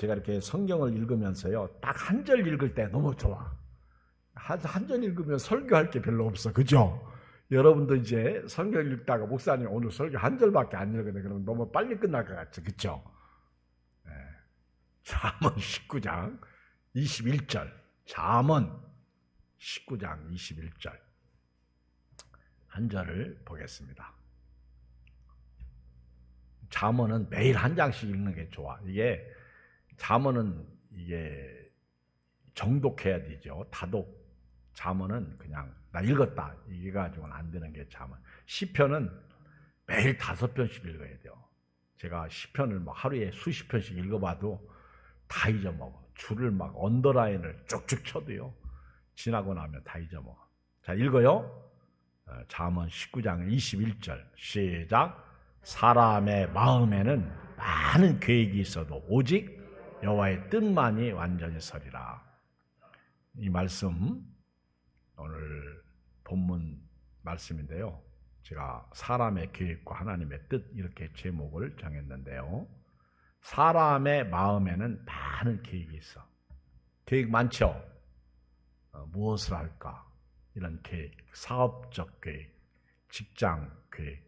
제가 이렇게 성경을 읽으면서요, 딱 한 절 읽을 때 너무 좋아. 한 절 읽으면 설교할 게 별로 없어. 그죠? 여러분도 이제 성경 읽다가 목사님 오늘 설교 한 절밖에 안 읽거든요. 그러면 너무 빨리 끝날 것 같죠. 그죠? 네. 잠언 19장 21절. 잠언 19장 21절. 한 절을 보겠습니다. 잠언은 매일 한 장씩 읽는 게 좋아. 이게 잠언은 이게 정독해야 되죠. 다독. 잠언은 그냥 나 읽었다 이게 가지고는 안 되는 게 잠언. 시편은 매일 5편씩 읽어야 돼요. 제가 시편을 뭐 하루에 수십 편씩 읽어봐도 다 잊어먹어. 줄을 막 언더라인을 쭉쭉 쳐도요, 지나고 나면 다 잊어먹어. 자, 읽어요. 잠언 19장 21절 시작. 사람의 마음에는 많은 계획이 있어도 오직 여호와의 뜻만이 완전히 서리라. 이 말씀 오늘 본문 말씀인데요, 제가 사람의 계획과 하나님의 뜻 이렇게 제목을 정했는데요, 사람의 마음에는 많은 계획이 있어. 계획 많죠? 무엇을 할까? 이런 계획, 사업적 계획, 직장 계획,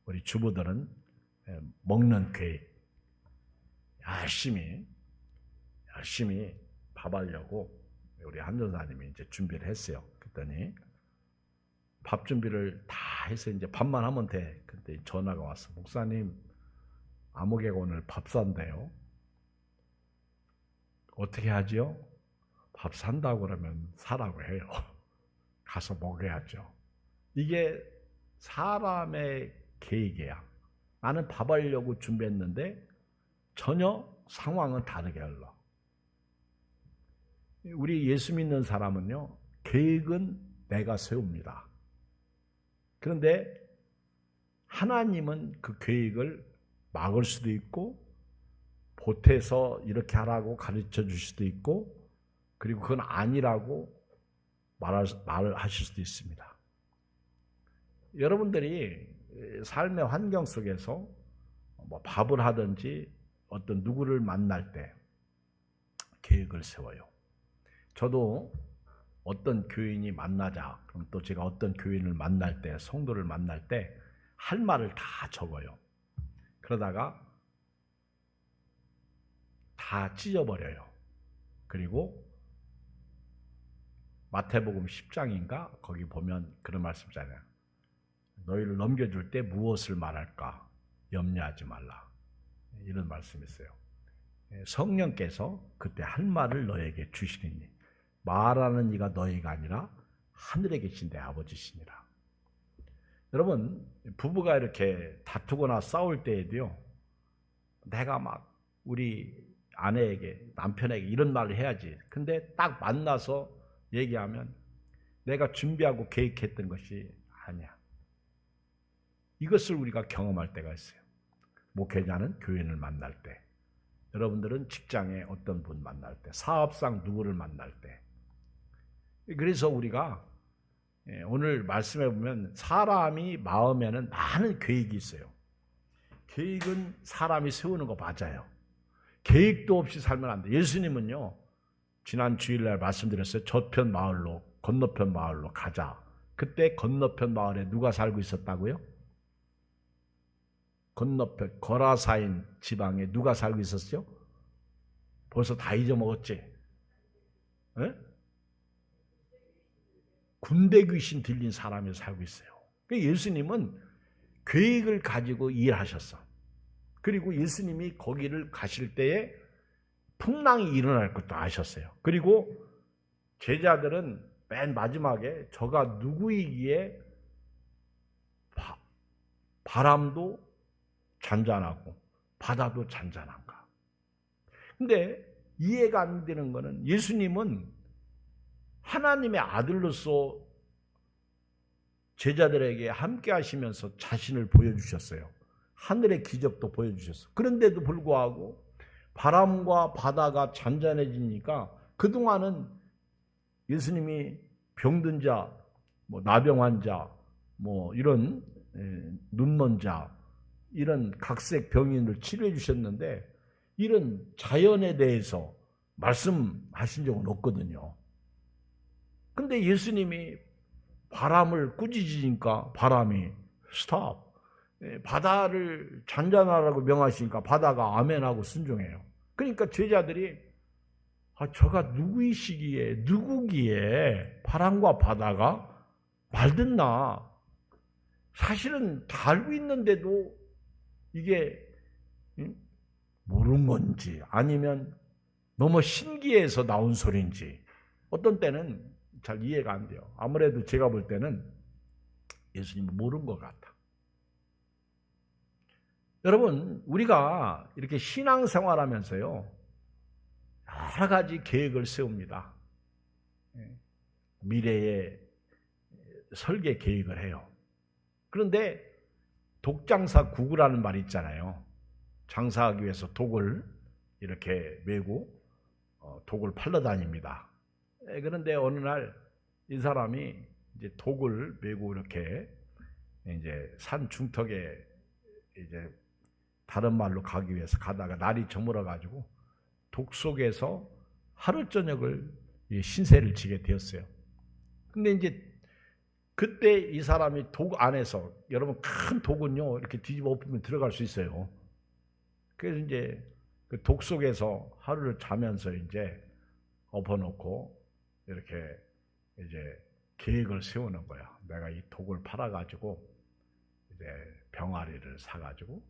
우리 주부들은 먹는 계획, 열심히 밥하려고 우리 한전사님이 이제 준비를 했어요. 그랬더니 밥 준비를 다 해서 이제 밥만 하면 돼. 그때 전화가 왔어. 목사님, 아무개가 오늘 밥 산대요. 어떻게 하지요? 밥 산다고 그러면 사라고 해요. 가서 먹어야죠. 이게 사람의 계획이야. 나는 밥 하려고 준비했는데 전혀 상황은 다르게 흘러. 우리 예수 믿는 사람은요, 계획은 내가 세웁니다. 그런데 하나님은 그 계획을 막을 수도 있고 보태서 이렇게 하라고 가르쳐 줄 수도 있고, 그리고 그건 아니라고 말하실 수도 있습니다. 여러분들이 삶의 환경 속에서 뭐 밥을 하든지 어떤 누구를 만날 때 계획을 세워요. 저도 어떤 교인이 만나자, 그럼 또 제가 어떤 교인을 만날 때, 성도를 만날 때 할 말을 다 적어요. 그러다가 다 찢어버려요. 그리고 마태복음 10장인가 거기 보면 그런 말씀 있잖아요. 너희를 넘겨줄 때 무엇을 말할까 염려하지 말라. 이런 말씀이 있어요. 성령께서 그때 할 말을 너에게 주시리니 말하는 이가 너희가 아니라 하늘에 계신 내 아버지시니라. 여러분, 부부가 이렇게 다투거나 싸울 때에도요, 내가 막 우리 아내에게, 남편에게 이런 말을 해야지. 근데 딱 만나서 얘기하면 내가 준비하고 계획했던 것이 아니야. 이것을 우리가 경험할 때가 있어요. 목회자는 교인을 만날 때, 여러분들은 직장에 어떤 분 만날 때, 사업상 누구를 만날 때. 그래서 우리가 오늘 말씀해 보면 사람이 마음에는 많은 계획이 있어요. 계획은 사람이 세우는 거 맞아요. 계획도 없이 살면 안 돼. 예수님은요, 지난 주일날 말씀드렸어요. 저편 마을로, 건너편 마을로 가자. 그때 건너편 마을에 누가 살고 있었다고요? 건너편 거라사인 지방에 누가 살고 있었어요? 벌써 다 잊어먹었지? 에? 군대 귀신 들린 사람이 살고 있어요. 예수님은 계획을 가지고 일하셨어. 그리고 예수님이 거기를 가실 때에 풍랑이 일어날 것도 아셨어요. 그리고 제자들은 맨 마지막에 저가 누구이기에 바람도 잔잔하고 바다도 잔잔한가. 근데 이해가 안 되는 거는 예수님은 하나님의 아들로서 제자들에게 함께 하시면서 자신을 보여주셨어요. 하늘의 기적도 보여주셨어요. 그런데도 불구하고 바람과 바다가 잔잔해지니까 그동안은 예수님이 병든 자, 뭐 나병 환자, 뭐 이런 눈먼 자, 이런 각색 병인을 치료해 주셨는데 이런 자연에 대해서 말씀하신 적은 없거든요. 근데 예수님이 바람을 꾸짖으니까 바람이 스톱. 바다를 잔잔하라고 명하시니까 바다가 아멘하고 순종해요. 그러니까 제자들이 저가 누구이시기에 누구기에 바람과 바다가 말듣나. 사실은 다 알고 있는데도 이게 모르는 건지 아니면 너무 신기해서 나온 소리인지 어떤 때는 잘 이해가 안 돼요. 아무래도 제가 볼 때는 예수님은 모르는 것 같아. 여러분, 우리가 이렇게 신앙생활하면서요, 여러 가지 계획을 세웁니다. 미래의 설계 계획을 해요. 그런데 독장사 구구라는 말이 있잖아요. 장사하기 위해서 독을 이렇게 메고 독을 팔러 다닙니다. 그런데 어느 날 이 사람이 이제 독을 메고 이렇게 이제 산 중턱에 이제 다른 말로 가기 위해서 가다가 날이 저물어 가지고 독 속에서 하루 저녁을 신세를 지게 되었어요. 근데 이제 그때 이 사람이 독 안에서, 여러분 큰 독은요 이렇게 뒤집어 엎으면 들어갈 수 있어요. 그래서 이제 그 독 속에서 하루를 자면서 이제 엎어놓고 이렇게 이제 계획을 세우는 거야. 내가 이 독을 팔아가지고 이제 병아리를 사가지고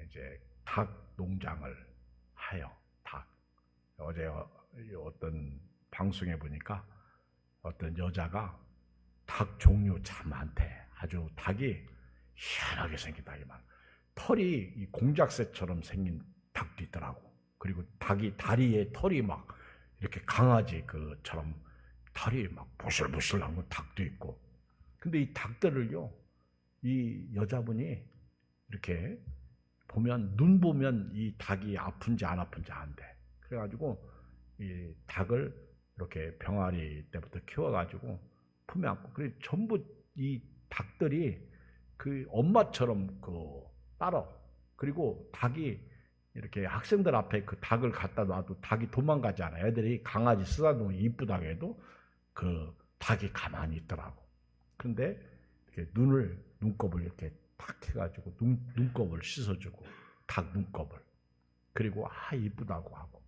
이제 닭 농장을 해요. 닭. 어제 어떤 방송에 보니까 어떤 여자가 닭 종류 참 많대. 아주 닭이 희한하게 생긴 닭이 많아. 털이 이 공작새처럼 생긴 닭도 있더라고. 그리고 닭이 다리에 털이 막 이렇게 강아지 그처럼 털이 막 부슬부슬한 닭도 있고. 근데 이 닭들을요, 이 여자분이 이렇게 보면, 눈 보면 이 닭이 아픈지 안 아픈지 안대. 그래가지고 이 닭을 이렇게 병아리 때부터 키워가지고 품에 안고, 그리고 전부 이 닭들이 그 엄마처럼 따라. 그리고 닭이 이렇게 학생들 앞에 그 닭을 갖다 놔도 닭이 도망가지 않아요. 애들이 강아지 쓰다듬으면 이쁘다고 해도 그 닭이 가만히 있더라고. 그런데 이렇게 눈곱을 이렇게 탁 해가지고 눈곱을 씻어주고, 닭 눈곱을. 그리고 이쁘다고 하고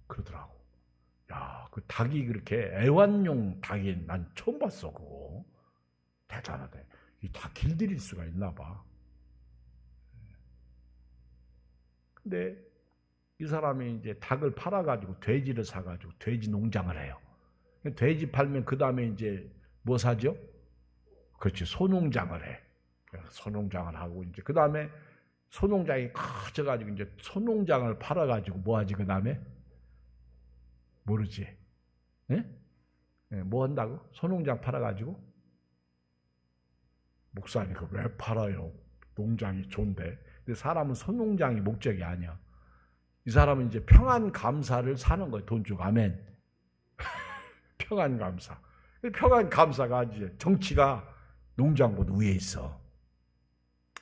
그러더라고. 야, 그 닭이 그렇게 애완용 닭이 난 처음 봤어. 그거 대단하대. 이 닭 길들일 수가 있나 봐. 근데 이 사람이 이제 닭을 팔아가지고 돼지를 사가지고 돼지 농장을 해요. 돼지 팔면 그 다음에 이제 뭐 사죠? 그렇지, 소농장을 해. 소농장을 하고 이제 그 다음에 소농장이 커져가지고 이제 소농장을 팔아가지고 뭐 하지 그 다음에? 모르지? 예? 뭐 한다고? 소농장 팔아가지고? 목사님 그거 왜 팔아요? 농장이 좋은데. 근데 사람은 소농장이 목적이 아니야. 이 사람은 이제 평안 감사를 사는 거예요. 돈 주고. 아멘. 평안 감사. 평안 감사가 이제 정치가 농장보다 위에 있어.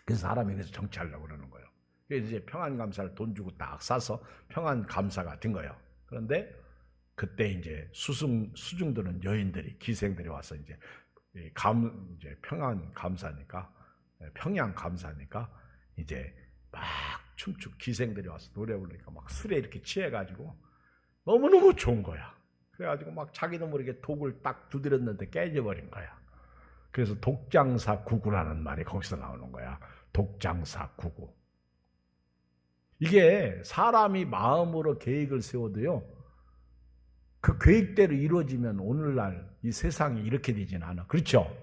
그래서 사람이 그래서 정치하려고 그러는 거예요. 그래서 이제 평안 감사를 돈 주고 딱 사서 평안 감사가 된 거예요. 그런데 그때 이제 수중들은 여인들이, 기생들이 와서 이제 이제 평안 감사니까, 평양 감사니까 이제 막 춤추고 기생들이 와서 노래 부르니까 막 술에 이렇게 취해가지고 너무너무 좋은 거야. 그래가지고 막 자기도 모르게 독을 딱 두드렸는데 깨져버린 거야. 그래서 독장사 구구라는 말이 거기서 나오는 거야. 독장사 구구. 이게 사람이 마음으로 계획을 세워도요, 그 계획대로 이루어지면 오늘날 이 세상이 이렇게 되진 않아. 그렇죠?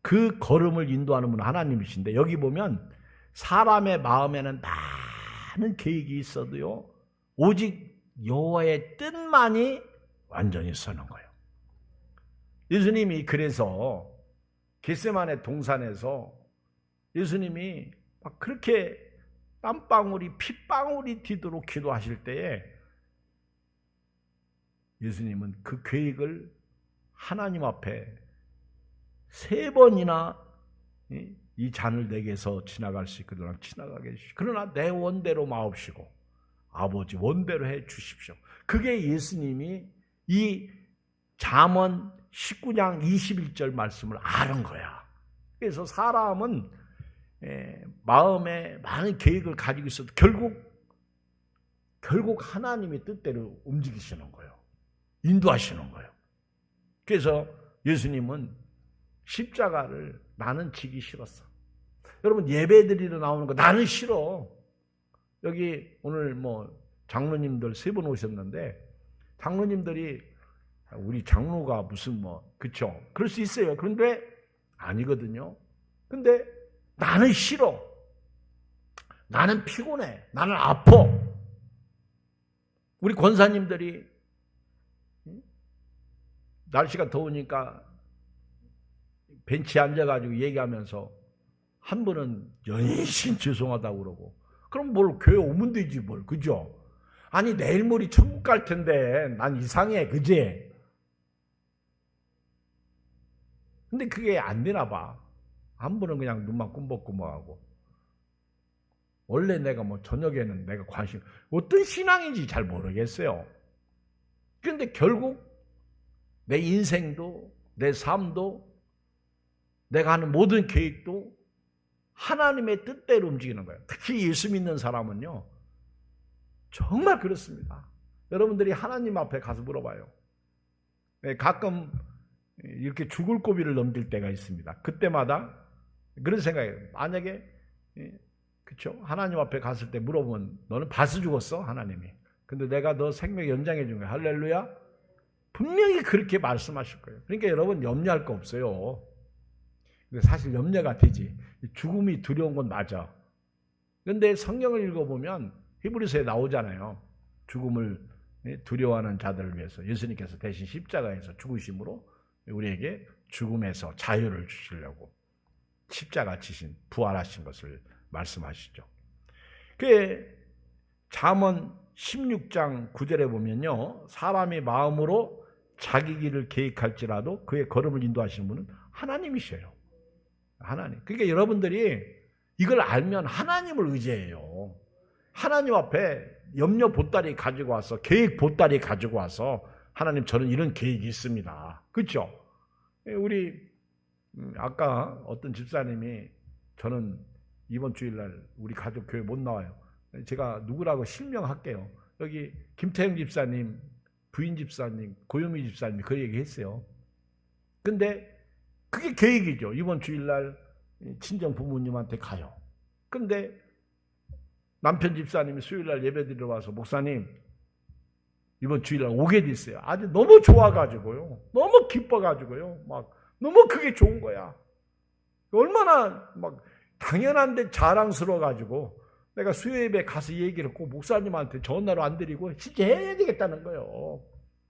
그 걸음을 인도하는 분은 하나님이신데, 여기 보면 사람의 마음에는 많은 계획이 있어도요, 오직 여호와의 뜻만이 완전히 서는 거예요. 예수님이 그래서 겟세마네 동산에서 예수님이 막 그렇게 땀방울이 핏방울이 튀도록 기도하실 때에 예수님은 그 계획을 하나님 앞에 3번이나 이 잔을 내게서 지나갈 수 있거든 지나가게 해주시오. 그러나 내 원대로 마옵시고 아버지 원대로 해 주십시오. 그게 예수님이 이 잠언 19장 21절 말씀을 아는 거야. 그래서 사람은 마음에 많은 계획을 가지고 있어도 결국 하나님의 뜻대로 움직이시는 거예요. 인도하시는 거예요. 그래서 예수님은 십자가를 나는 지기 싫었어. 여러분 예배드리러 나오는 거 나는 싫어. 여기 오늘 장로님들 3분 오셨는데 장로님들이 우리 장로가 무슨 그쵸? 그럴 수 있어요. 그런데 아니거든요. 근데 나는 싫어. 나는 피곤해. 나는 아파. 우리 권사님들이 날씨가 더우니까 벤치에 앉아가지고 얘기하면서 한 분은 연신 죄송하다고 그러고 그럼 뭘 교회 오면 되지 뭘 그죠? 아니 내일 모레 천국 갈 텐데 난 이상해 그지? 근데 그게 안 되나 봐. 한 분은 그냥 눈만 꿈벅꿈벅하고 원래 내가 저녁에는 내가 관심 어떤 신앙인지 잘 모르겠어요. 그런데 결국 내 인생도 내 삶도 내가 하는 모든 계획도 하나님의 뜻대로 움직이는 거예요. 특히 예수 믿는 사람은요. 정말 그렇습니다. 여러분들이 하나님 앞에 가서 물어봐요. 가끔 이렇게 죽을 고비를 넘길 때가 있습니다. 그때마다 그런 생각이에요. 만약에 그렇죠? 하나님 앞에 갔을 때 물어보면 너는 봐서 죽었어? 하나님이. 근데 내가 너 생명 연장해 준 거야. 할렐루야. 분명히 그렇게 말씀하실 거예요. 그러니까 여러분 염려할 거 없어요. 근데 사실 염려가 되지. 죽음이 두려운 건 맞아. 그런데 성경을 읽어보면 히브리서에 나오잖아요. 죽음을 두려워하는 자들을 위해서 예수님께서 대신 십자가에서 죽으심으로 우리에게 죽음에서 자유를 주시려고 십자가 지신 부활하신 것을 말씀하시죠. 그 잠언 16장 9절에 보면요. 사람이 마음으로 자기 길을 계획할지라도 그의 걸음을 인도하시는 분은 하나님이셔요. 하나님. 그러니까 여러분들이 이걸 알면 하나님을 의지해요. 하나님 앞에 염려 보따리 가지고 와서 계획 보따리 가지고 와서 하나님 저는 이런 계획이 있습니다. 그렇죠? 우리 아까 어떤 집사님이 저는 이번 주일날 우리 가족 교회 못 나와요. 제가 누구라고 실명할게요. 여기 김태형 집사님, 부인 집사님, 고유미 집사님이 그 얘기했어요. 근데 그게 계획이죠. 이번 주일날 친정 부모님한테 가요. 근데 남편 집사님이 수요일날 예배드리러 와서 목사님 이번 주일날 오게 됐어요. 아주 너무 좋아가지고요. 너무 기뻐가지고요. 막 너무 그게 좋은 거야. 얼마나 막 당연한데 자랑스러워가지고 내가 수요 예배 가서 얘기를 꼭 목사님한테 전화로 안 드리고 진짜 해야 되겠다는 거예요.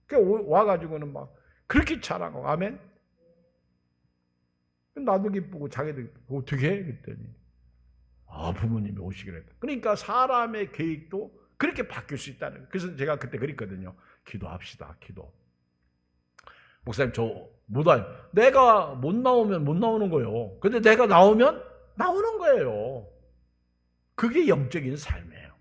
그 와가지고는 막 그렇게 자랑하고 아멘. 나도 기쁘고 자기도 기쁘고 어떻게 해? 그랬더니 부모님이 오시기로 했다. 그러니까 사람의 계획도 그렇게 바뀔 수 있다는 거예요. 그래서 제가 그때 그랬거든요. 기도합시다. 기도. 목사님 저 못 와요. 내가 못 나오면 못 나오는 거예요. 근데 내가 나오면 나오는 거예요. 그게 영적인 삶이에요.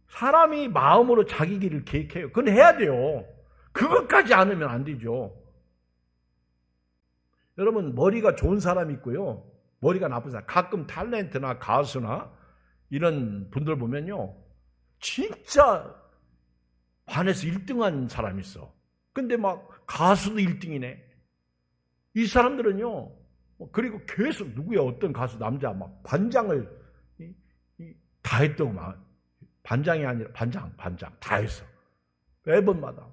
사람이 마음으로 자기 길을 계획해요. 그건 해야 돼요. 그것까지 않으면 안 되죠. 여러분 머리가 좋은 사람이 있고요. 머리가 나쁜 사람. 가끔 탤런트나 가수나 이런 분들 보면요. 진짜 반에서 1등한 사람이 있어. 근데 막 가수도 1등이네. 이 사람들은요. 그리고 계속 누구야 어떤 가수 남자 막 반장을 다 했다고 막 반장이 아니라 반장 다 했어. 매번마다.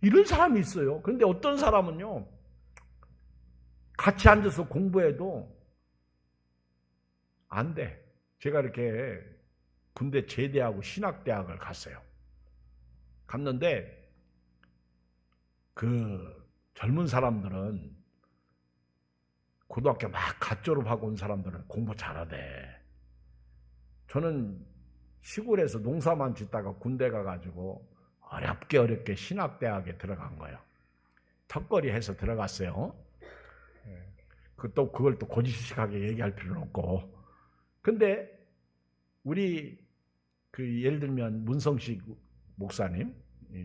이런 사람이 있어요. 그런데 어떤 사람은요. 같이 앉아서 공부해도 안 돼. 제가 이렇게 군대 제대하고 신학대학을 갔어요. 갔는데 그 젊은 사람들은 고등학교 막 갓 졸업하고 온 사람들은 공부 잘하대. 저는 시골에서 농사만 짓다가 군대 가가지고 어렵게 신학대학에 들어간 거예요. 턱걸이 해서 들어갔어요. 그걸 또 고지식하게 얘기할 필요는 없고. 근데 우리 예를 들면 문성식 목사님,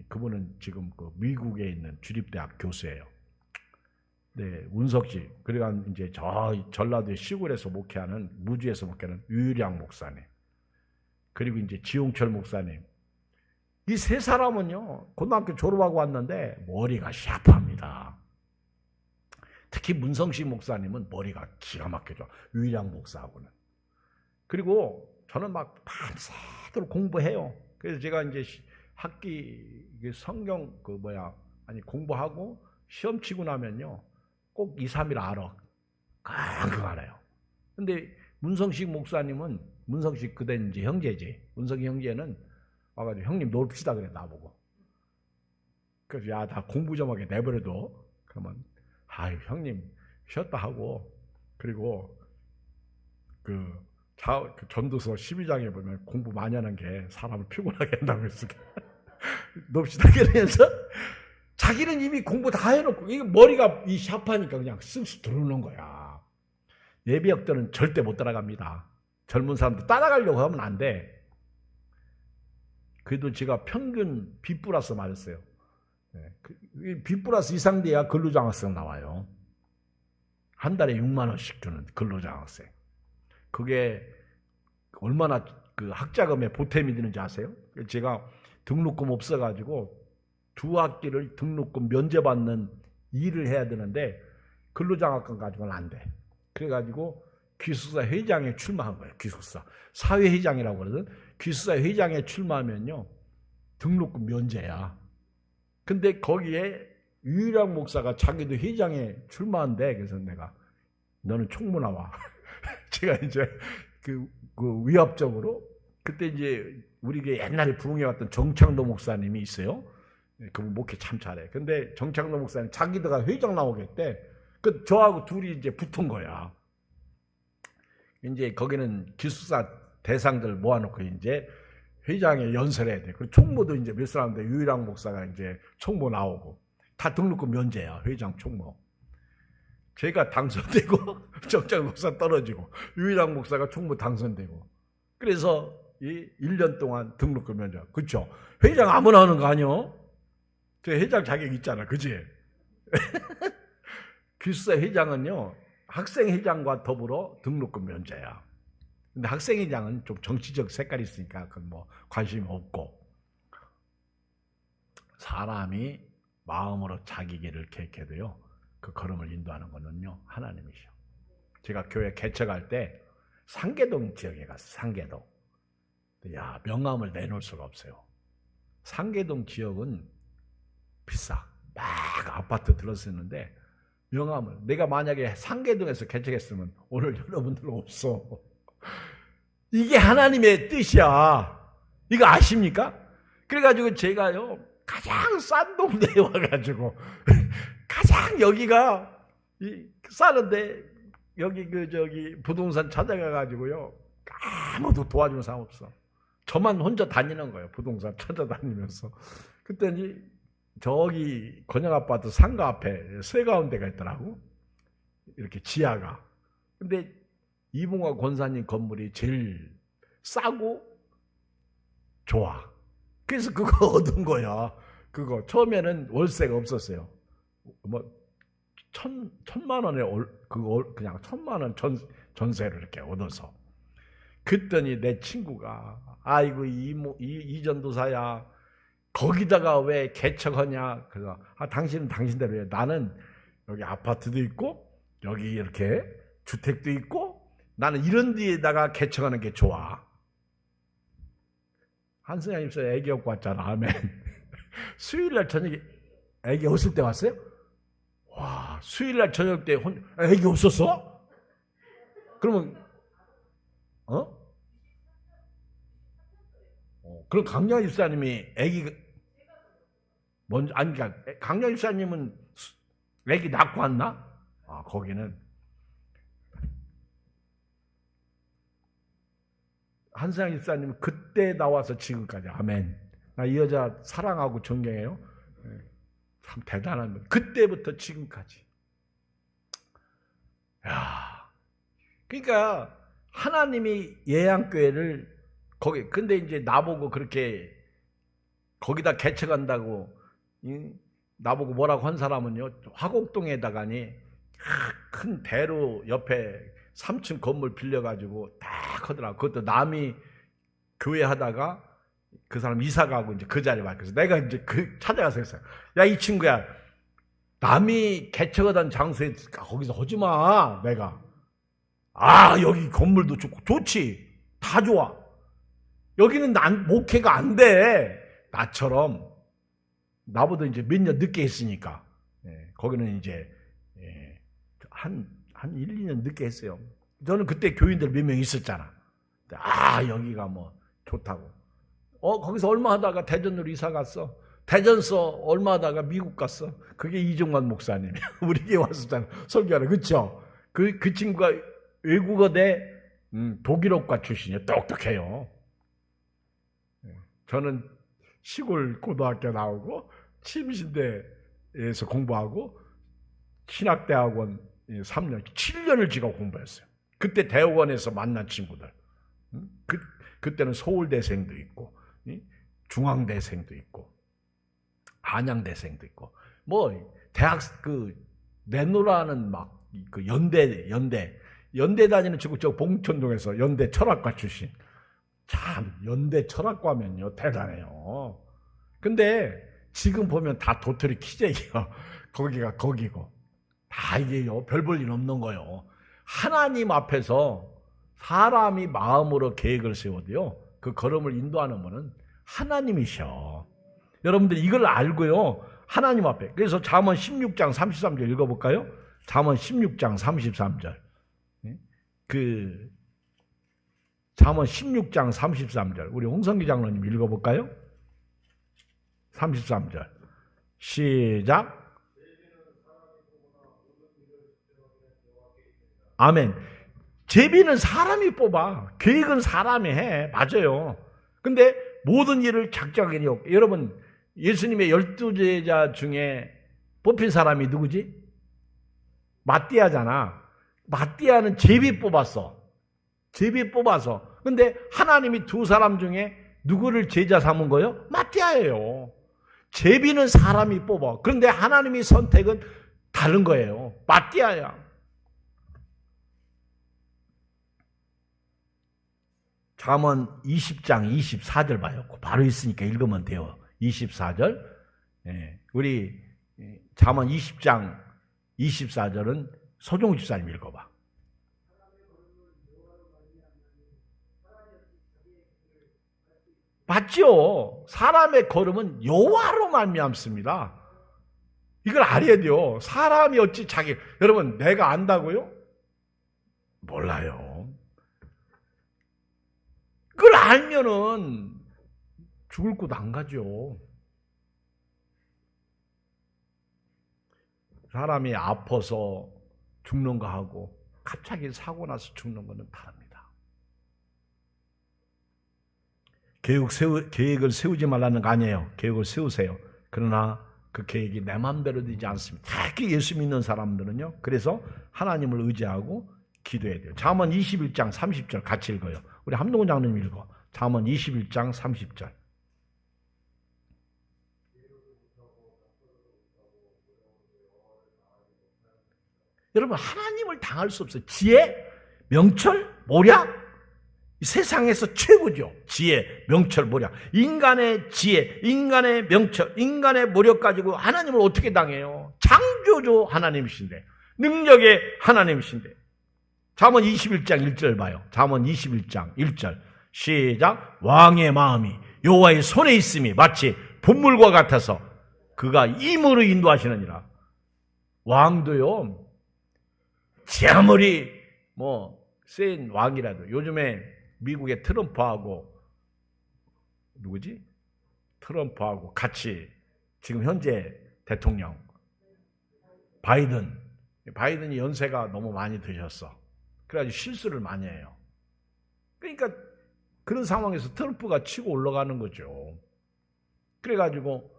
그분은 지금 미국에 있는 주립대학 교수예요. 네, 운석식. 그러니까 이제 저 전라도의 시골에서 목회하는, 무주에서 목회하는 유일양 목사님. 그리고 이제 지용철 목사님. 이 세 사람은요, 고등학교 졸업하고 왔는데 머리가 샤프합니다. 특히 문성식 목사님은 머리가 기가 막혀져. 유일양 목사하고는. 그리고 저는 막 밤새도록 공부해요. 그래서 제가 이제 학기 성경 공부하고 시험 치고 나면요, 꼭 2, 3일 알아. 끙끙 알아요. 근데 문성식 목사님은, 문성식 그대는 이제 형제지. 문성식 형제는 와가지고 형님 놀읍시다 그래, 나보고. 그래서 야, 나 공부 좀 하게 내버려둬. 그러면 아유 형님 쉬었다 하고, 그리고 전도서 12장에 보면 공부 많이 하는 게 사람을 피곤하게 한다고 했으니까 놉시다 그러면서 자기는 이미 공부 다 해놓고, 이게 머리가 이 샤프하니까 그냥 쓱쓱 들어오는 거야. 예비역들은 절대 못 따라갑니다. 젊은 사람도 따라가려고 하면 안 돼. 그래도 제가 평균 B+ 맞았어요. B+ 이상 돼야 근로장학생 나와요. 한 달에 6만 원씩 주는 근로장학생. 그게 얼마나 학자금에 보탬이 되는지 아세요? 제가 등록금 없어가지고 2학기를 등록금 면제받는 일을 해야 되는데 근로장학금 가지고는 안 돼. 그래가지고 기숙사 회장에 출마한 거예요. 기숙사 사회회장이라고 그러거든. 기숙사 회장에 출마하면요, 등록금 면제야. 근데 거기에 유일양 목사가 자기도 회장에 출마한대. 그래서 내가 너는 총무 나와. 제가 이제 그 위압적으로, 그때 이제 우리 옛날에 부흥해왔던 정창도 목사님이 있어요. 그분 목회 참 잘해. 근데 정창도 목사님 자기도가 회장 나오겠대. 저하고 둘이 이제 붙은 거야. 이제 거기는 기숙사 대상들 모아놓고 이제 회장에 연설해야 돼. 그리고 총무도 이제 몇 사람인데 유일양 목사가 이제 총무 나오고, 다 등록금 면제야, 회장 총무. 제가 당선되고 정창 목사 떨어지고 유일양 목사가 총무 당선되고, 그래서 이 1년 동안 등록금 면제. 그렇죠? 회장 아무나 하는 거 아니요? 저 회장 자격 있잖아, 그지? 기숙사 회장은요, 학생회장과 더불어 등록금 면제야. 근데 학생회장은 좀 정치적 색깔이 있으니까 그건 뭐 관심이 없고, 사람이 마음으로 자기 길을 계획해도요, 그 걸음을 인도하는 거는요, 하나님이셔. 제가 교회 개척할 때 상계동 지역에 갔어요. 상계동. 야, 명함을 내놓을 수가 없어요. 상계동 지역은 비싸. 막 아파트 들었었는데 명함을, 내가 만약에 상계동에서 개척했으면 오늘 여러분들 없어. 이게 하나님의 뜻이야. 이거 아십니까? 그래가지고 제가요, 가장 싼 동네에 와가지고 가장 여기가 싸는데, 여기 부동산 찾아가가지고요, 아무도 도와주는 사람 없어. 저만 혼자 다니는 거예요. 부동산 찾아다니면서. 그랬더니 저기 권영아파트 상가 앞에 쇠가운데가 있더라고. 이렇게 지하가. 근데 이봉화 권사님 건물이 제일 싸고 좋아. 그래서 그거 얻은 거야. 그거 처음에는 월세가 없었어요. 뭐 천만 원에 그거 그냥 1,000만 원 전세를 이렇게 얻어서. 그랬더니 내 친구가, 아이고 이 전도사야, 거기다가 왜 개척하냐? 그래서 당신은 당신대로 해. 나는 여기 아파트도 있고 여기 이렇게 주택도 있고, 나는 이런 데에다가 개척하는 게 좋아. 한승환 입사 애기 갖고 왔잖아. 아멘. 수요일날 저녁에 애기 없을 때 왔어요? 와, 수요일날 저녁 때 애기 없었어? 그러면 그럼 강량 입사님이 애기 먼저, 아니, 그러니까 강량 입사님은 애기 낳고 왔나? 아, 거기는 한승환 입사님은 그때 나와서 지금까지. 아멘. 나 이 여자 사랑하고 존경해요. 참 대단한 분. 그때부터 지금까지. 야, 그러니까 하나님이 예양교회를 거기 근데 이제 나보고 그렇게 거기다 개척한다고 나보고 뭐라고 한 사람은요, 화곡동에다가니 큰 대로 옆에 3층 건물 빌려가지고 딱 하더라고. 그것도 남이 교회 하다가 그 사람 이사 가고 이제 그 자리에 맡겨서 내가 이제 찾아가서 했어요. 야, 이 친구야, 남이 개척하던 장소에 거기서 하지 마. 내가 여기 건물도 좋지, 다 좋아. 여기는 목회가 안 돼. 나처럼 나보다 이제 몇 년 늦게 했으니까. 거기는 이제 한 1, 2년 늦게 했어요. 저는 그때 교인들 몇 명 있었잖아. 여기가 뭐 좋다고. 거기서 얼마 하다가 대전으로 이사 갔어. 대전서 얼마 하다가 미국 갔어. 그게 이종관 목사님. 우리 교회 왔었잖아. 설교하러. 그쵸? 그 친구가 외국어대 독일어과 출신이에요. 똑똑해요. 저는 시골 고등학교 나오고 침신대에서 공부하고 신학대학원 3년, 7년을 지가 공부했어요. 그때 대학원에서 만난 친구들. 그때는 서울대생도 있고 중앙대생도 있고 한양대생도 있고 뭐 대학 내노라는 막 그 연대 다니는 친구 저 봉천동에서 연대 철학과 출신. 참 연대 철학과면요 대단해요. 근데 지금 보면 다 도토리 키재기요. 거기가 거기고 다 이게요 별 볼 일 없는 거요. 하나님 앞에서 사람이 마음으로 계획을 세워도요 그 걸음을 인도하는 분은 하나님이셔. 여러분들 이걸 알고요 하나님 앞에. 그래서 잠언 16장 33절 읽어볼까요? 잠언 16장 33절. 잠언 16장 33절. 우리 홍성기 장로님 읽어볼까요? 33절. 시작. 아멘. 제비는 사람이 뽑아. 계획은 사람이 해. 맞아요. 근데 모든 일을 작정하게 없고. 여러분, 예수님의 12제자 중에 뽑힌 사람이 누구지? 마띠아잖아. 마띠아는 제비 뽑았어. 제비 뽑아서. 근데 하나님이 두 사람 중에 누구를 제자 삼은 거예요? 마띠아예요. 제비는 사람이 뽑아. 그런데 하나님이 선택은 다른 거예요. 마띠아야. 잠언 20장 24절 봐요. 바로 있으니까 읽으면 돼요. 24절. 우리 잠언 20장 24절은 소종우 집사님 읽어봐. 맞죠? 사람의 걸음은 여호와로 말미암습니다. 이걸 알아야 돼요. 사람이 어찌 여러분 내가 안다고요? 몰라요. 그걸 알면은 죽을 곳 안 가죠. 사람이 아파서 죽는 거하고 갑자기 사고 나서 죽는 거는 다릅니다. 계획을 세우지 말라는 거 아니에요. 계획을 세우세요. 그러나 그 계획이 내 마음대로 되지 않습니다. 특히 예수 믿는 사람들은요. 그래서 하나님을 의지하고 기도해야 돼요. 잠언 21장 30절 같이 읽어요. 우리 함동훈 장로님 읽어. 잠언 21장 30절. 여러분 하나님을 당할 수 없어요. 지혜, 명철, 모략 이 세상에서 최고죠. 지혜, 명철, 모략. 인간의 지혜, 인간의 명철, 인간의 모력 가지고 하나님을 어떻게 당해요? 창조주 하나님이신데, 능력의 하나님이신데. 잠언 21장 1절 봐요. 잠언 21장 1절 시작. 왕의 마음이 여호와의 손에 있음이 마치 분물과 같아서 그가 임으로 인도하시느니라. 왕도요 제 아무리 센 왕이라도 요즘에 미국의 트럼프하고 누구지? 트럼프하고 같이 지금 현재 대통령 바이든이 연세가 너무 많이 드셨어. 그래가지고 실수를 많이 해요. 그러니까 그런 상황에서 트럼프가 치고 올라가는 거죠. 그래가지고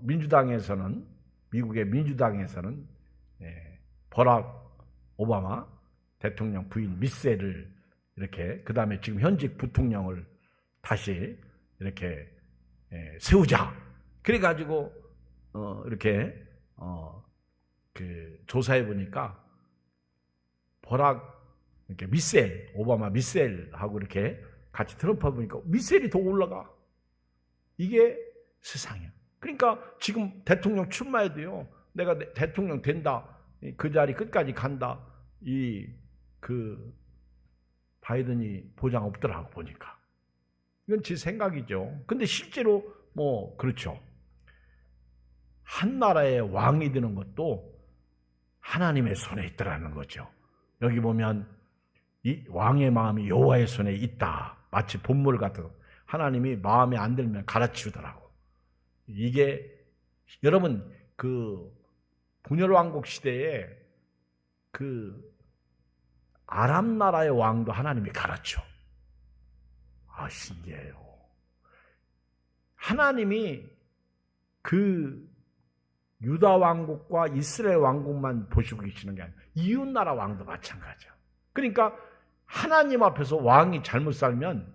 민주당에서는, 미국의 민주당에서는 버락 오바마 대통령 부인 미셀을 이렇게, 그 다음에 지금 현직 부통령을 다시 이렇게 세우자. 그래가지고 이렇게 그 조사해 보니까 버락 이렇게 미셀, 오바마 미셀하고 이렇게 같이 트럼프 보니까 미셀이 더 올라가. 이게 세상이야. 그러니까 지금 대통령 출마해도요, 내가 대통령 된다, 그 자리 끝까지 간다, 그 바이든이 보장 없더라고 보니까. 이건 제 생각이죠. 근데 실제로 뭐 그렇죠. 한 나라의 왕이 되는 것도 하나님의 손에 있더라는 거죠. 여기 보면 이 왕의 마음이 여호와의 손에 있다. 마치 본물 같은, 하나님이 마음에 안 들면 갈아치우더라고. 이게 여러분 그 분열왕국 시대에 그 아람 나라의 왕도 하나님이 갈아치워. 신기해요. 하나님이 그 유다 왕국과 이스라엘 왕국만 보시고 계시는 게 아니라 이웃 나라 왕도 마찬가지야. 그러니까 하나님 앞에서 왕이 잘못 살면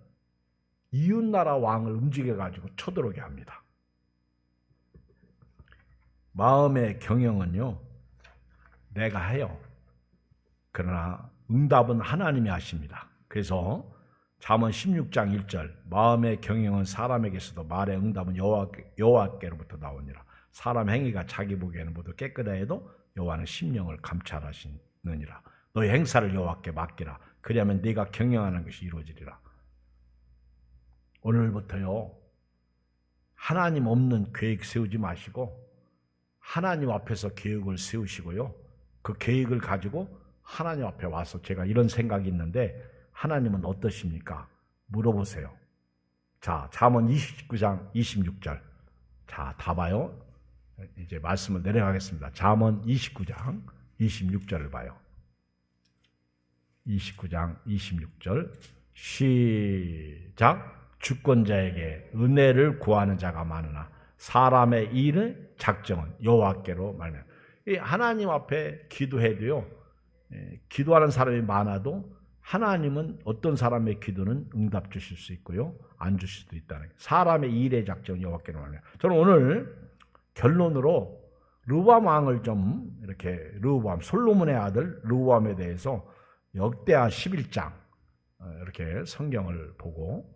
이웃 나라 왕을 움직여 가지고 쳐들어오게 합니다. 마음의 경영은요, 내가 해요. 그러나 응답은 하나님이 하십니다. 그래서 잠언 16장 1절, 마음의 경영은 사람에게서도 말의 응답은 여호와께로부터 나오니라. 사람 행위가 자기 보기에는 모두 깨끗하 해도 여호와는 심령을 감찰하시느니라. 너의 행사를 여호와께 맡기라. 그리하면 네가 경영하는 것이 이루어지리라. 오늘부터요, 하나님 없는 계획 세우지 마시고 하나님 앞에서 계획을 세우시고요, 그 계획을 가지고 하나님 앞에 와서 제가 이런 생각이 있는데 하나님은 어떠십니까? 물어보세요. 자, 잠언 29장 26절. 자, 다 봐요. 이제 말씀을 내려가겠습니다. 잠언 29장 26절을 봐요. 29장 26절 시작. 주권자에게 은혜를 구하는 자가 많으나 사람의 일의 작정은 여호와께로 말미암아. 하나님 앞에 기도해도요, 기도하는 사람이 많아도 하나님은 어떤 사람의 기도는 응답 주실 수 있고요, 안 주실 수도 있다는 거예요. 사람의 일의 작정은 여호와께로 말미암아. 저는 오늘 결론으로 르호보암 왕을 좀 이렇게, 르호보암 솔로몬의 아들 르호보암에 대해서 역대하 11장 이렇게 성경을 보고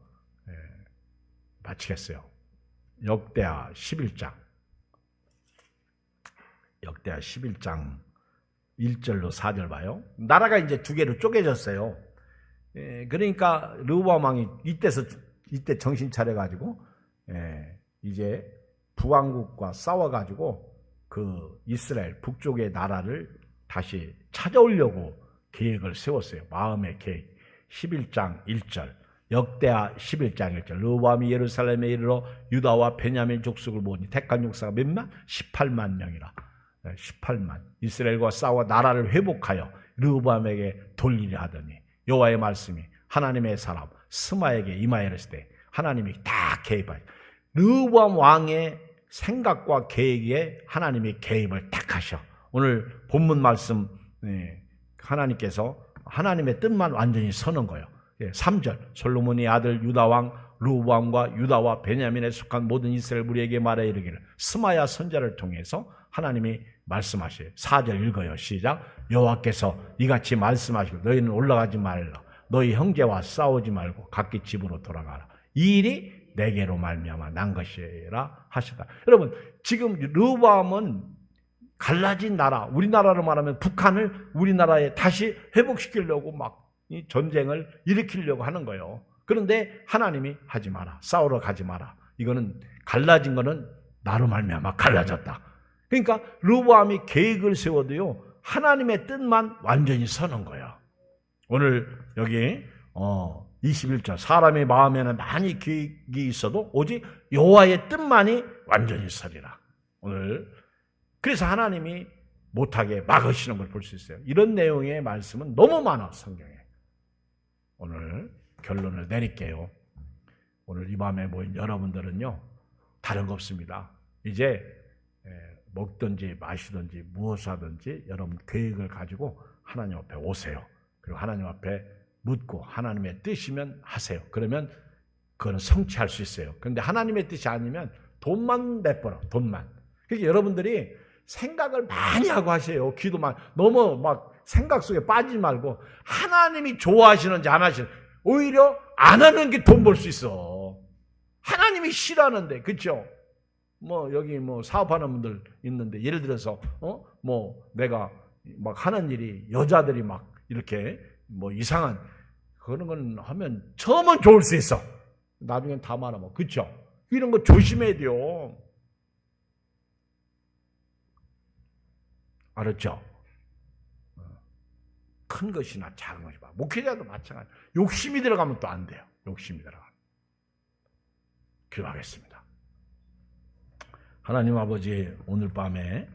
마치겠어요. 역대하 11장 1절로 4절 봐요. 나라가 이제 두 개로 쪼개졌어요. 그러니까 르호보암 왕이 이때 정신 차려가지고 이제 북왕국과 싸워가지고 그 이스라엘 북쪽의 나라를 다시 찾아오려고 계획을 세웠어요. 마음의 계획. 11장 1절, 역대하 11장 1절. 르호보암이 예루살렘에 이르러 유다와 베냐민 족속을 모으니 택한 용사가 몇만? 18만 명이라. 18만. 이스라엘과 싸워 나라를 회복하여 르호보암에게 돌리려 하더니 여호와의 말씀이 하나님의 사람 스마에게 임하였을 때 하나님이 다 개입하여 르호보암 왕의 생각과 계획에 하나님이 개입을 딱 하셔. 오늘 본문 말씀 하나님께서 하나님의 뜻만 완전히 서는 거예요. 3절 솔로몬이 아들 유다왕 르호보암과 유다와 베냐민에 속한 모든 이스라엘 무리에게 말해 이르기를 스마야 선지자를 통해서 하나님이 말씀하셔요. 4절 읽어요. 시작. 여호와께서 이같이 말씀하시고 너희는 올라가지 말라. 너희 형제와 싸우지 말고 각기 집으로 돌아가라. 이 일이 내게로 말미암아 난 것이라 하시다. 여러분 지금 르호보암은 갈라진 나라, 우리나라로 말하면 북한을 우리나라에 다시 회복시키려고 막 이 전쟁을 일으키려고 하는 거예요. 그런데 하나님이 하지 마라. 싸우러 가지 마라. 이거는 갈라진 거는 나로 말미암아 갈라졌다. 그러니까 르호보암이 계획을 세워도요, 하나님의 뜻만 완전히 서는 거예요. 오늘 여기 21절 사람의 마음에는 많이 계획이 있어도 오직 여호와의 뜻만이 완전히 서리라. 오늘 그래서 하나님이 못하게 막으시는 걸 볼 수 있어요. 이런 내용의 말씀은 너무 많아 성경에. 오늘 결론을 내릴게요. 오늘 이 밤에 모인 여러분들은요, 다른 거 없습니다. 이제 먹든지 마시든지 무엇을 하든지 여러분 계획을 가지고 하나님 앞에 오세요. 그리고 하나님 앞에 묻고 하나님의 뜻이면 하세요. 그러면 그거는 성취할 수 있어요. 그런데 하나님의 뜻이 아니면 돈만 내버려, 돈만. 그러니까 여러분들이 생각을 많이 하고 하세요. 기도만. 너무 막 생각 속에 빠지지 말고 하나님이 좋아하시는지 안 하시는지. 오히려 안 하는 게 돈 벌 수 있어. 하나님이 싫어하는데, 그렇죠? 뭐 여기 뭐 사업하는 분들 있는데 예를 들어서 뭐 내가 막 하는 일이 여자들이 막 이렇게 뭐 이상한 그런 건 하면 처음은 좋을 수 있어. 나중엔 다 말하면, 그렇죠? 이런 거 조심해야 돼요. 알았죠? 큰 것이나 작은 것이나 목회자도 마찬가지. 욕심이 들어가면 또 안 돼요. 욕심이 들어가면. 기도하겠습니다. 하나님 아버지, 오늘 밤에